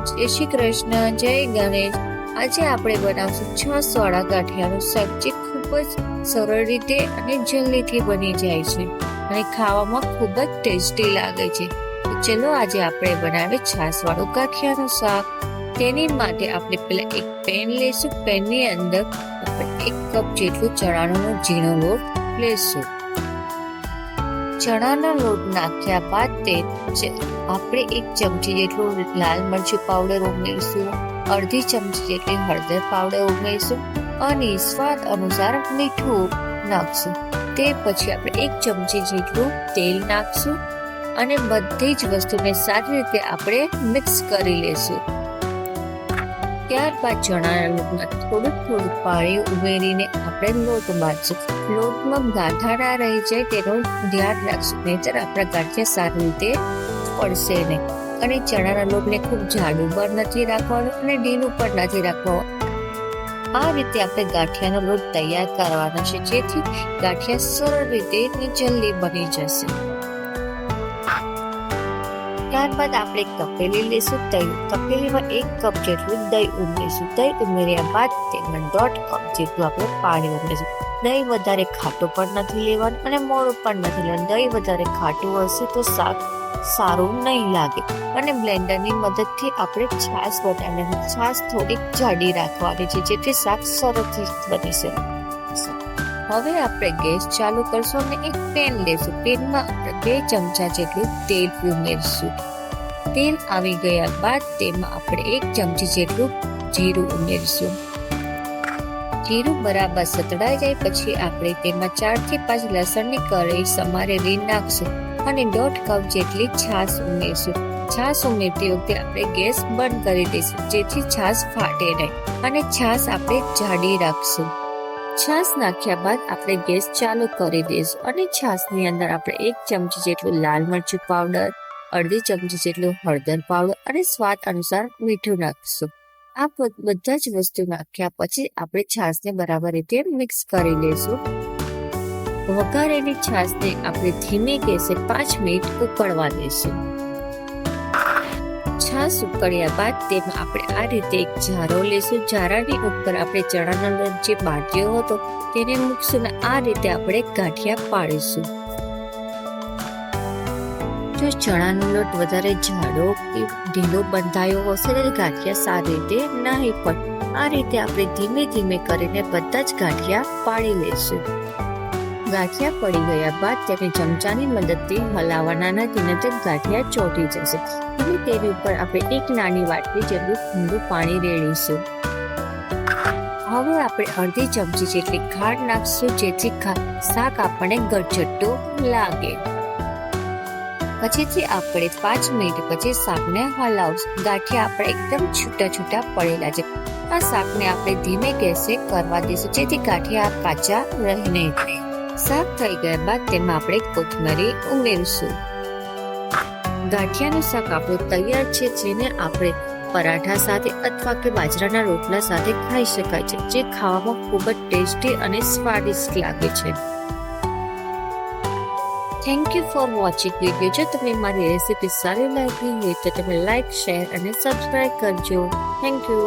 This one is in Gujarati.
જય શ્રી કૃષ્ણ, જય ગણેશ। આજે આપણે બનાવશું છાશવાળા ગાંઠિયાનું શાક, જે ખૂબ જ સરળ રીતે અને જલ્દીથી બની જાય છે અને ખાવામાં ખૂબ જ ટેસ્ટી લાગે છે। તો ચલો આજે આપણે બનાવીએ છાશવાળું ગાંઠિયાનું શાક। તેની માટે આપણે પહેલા એક પેન લઈશું। પેનની અંદર આપણે 1 કપ જેટલું ચણાનો ઝીણો લોટ લઈશું। ચણાનો લોટ નાખ્યા બાદ આપણે 1 ચમચી જેટલું લાલ મરચું પાવડર ઉમેરીશું, અડધી ચમચી જેટલી હળદર પાવડર ઉમેરીશું અને સ્વાદ અનુસાર મીઠું નાખશું। તે પછી આપણે 1 ચમચી જેટલું તેલ નાખશું અને બધી જ વસ્તુને સારી રીતે આપણે મિક્સ કરી લેશું। ત્યારબાદ ચણાના લોટમાં થોડું પાણી ઉમેરીને આપણે લોટ બાંધશું। લોટમાં ગાંઠા ના રહી જાય તેનું ધ્યાન રાખશું, નહીંતર આપણા ગાંઠિયા સારી રીતે પડશે નહીં। અને ચણાના લોટને ખૂબ જાડું પણ નથી રાખવાનું અને ઢીલું પણ નથી રાખવાનું। આ રીતે આપણે ગાંઠિયાનો લોટ તૈયાર કરવાનો છે, જેથી ગાંઠિયા સરળ રીતે જલ્દી બની જશે। ત્યારબાદ આપણે તપેલી લઈશું। તપેલીમાં 1 કપ જેટલું દહીં ઉમેરીશું। દહીં ઉમેર્યા બાદ તેમાં 1.5 કપ જેટલું આપણે પાણી ઉમેરીશું। દહીં વધારે ખાટું પણ નથી લેવાનું અને મોળું પણ નથી લેવાનું। દહીં વધારે ખાટું હશે તો શાક સારું નહીં લાગે અને બ્લેન્ડરની મદદથી આપણે છાશ બનાવીશું। છાશ થોડીક જાડી રાખવાની છે, જેથી શાક સરળથી બની શકે। હવે આપણે ગેસ ચાલુ કરશું અને એક પેન લેશું। પેનમાં આપણે 2 ચમચા જેટલું તેલ ઉમેરીશું। તેલ આવી ગયા બાદ તેમાં આપણે 1 ચમચી જેટલું જીરું ઉમેરીશું। જીરું બરાબર સતળાઈ જાય પછી આપણે તેમાં 4 થી 5 લસણની કળી સમારેલી નાખશું અને 1.5 કપ જેટલી છાશ ઉમેરીશું। છાશ ઉમેરતી વખતે આપણે ગેસ બંધ કરી દઈશું, જેથી છાશ ફાટે નહીં અને છાશ આપણે જાડી રાખશું। છાશ નાખ્યા બાદ આપણે ગેસ ચાલુ કરી દઈશું અને છાશની અંદર આપણે 1 ચમચી જેટલું લાલ મરચું પાવડર, અડધી ચમચી જેટલું હળદર પાવડર અને સ્વાદ અનુસાર મીઠું નાખીશું। આ બધા જ વસ્તુ નાખ્યા પછી આપણે છાશને બરાબર રીતે મિક્સ કરી લઈશું। વઘારેલી છાશને આપણે ધીમી ગેસે 5 મિનિટ ઉકળવા દઈશું। છાશ ઉકળ્યા બાદ તેમાં આપણે આ રીતે એક જારો લઈશું। જારાની ઉપર આપણે ચણાનો લોટ જે બાંધ્યો હતો તેને મૂકશું અને આ રીતે આપણે ગાંઠિયા પાડીશું। જો ચણાનો લોટ વધારે જાડો કે ઢીલો બંધાયો હશે તો ગાંઠિયા સારી રીતે નહીં પડે। આ રીતે આપણે ધીમે ધીમે કરીને બધા જ ગાંઠિયા પાડી લઈશું। ગાંઠિયા પડી ગયા બાદ તેને ચમચાની મદદથી હલાવવાના નથી, નહીંતર ગાંઠિયા ચોંટી જશે અને તેની ઉપર આપણે 1 નાની વાટકી જેટલું ઠંડુ પાણી રેડીશું। હવે આપણે અડધી ચમચી જેટલી ખાંડ નાખશું, જેથી શાક આપણને ગળચટ્ટું લાગે। પછીથી આપણે 5 મિનિટ પછી શાકને હલાવશું। ગાંઠિયા આપણે એકદમ છૂટા છૂટા પડેલા છે। આ શાકને આપણે ધીમે ગેસે કરવા દઈશું, જેથી ગાંઠિયા કાચા રહી નહીં થાય। શાક થઈ ગયા બાદ તેમાં આપણે કોથમરી ઉમેરીશું। ગાંઠિયાનું શાક આપણું તૈયાર છે, જેને આપણે પરાઠા સાથે અથવા કે બાજરાના રોટલા સાથે ખાઈ શકાય છે, જે ખાવામાં ખૂબ જ ટેસ્ટી અને સ્વાદિષ્ટ લાગે છે। Thank you for watching video. જો તમને મારી રેસીપી સારી લાગી હોય તો તમે લાઈક, શેર અને સબસ્ક્રાઈબ કરજો। Thank you.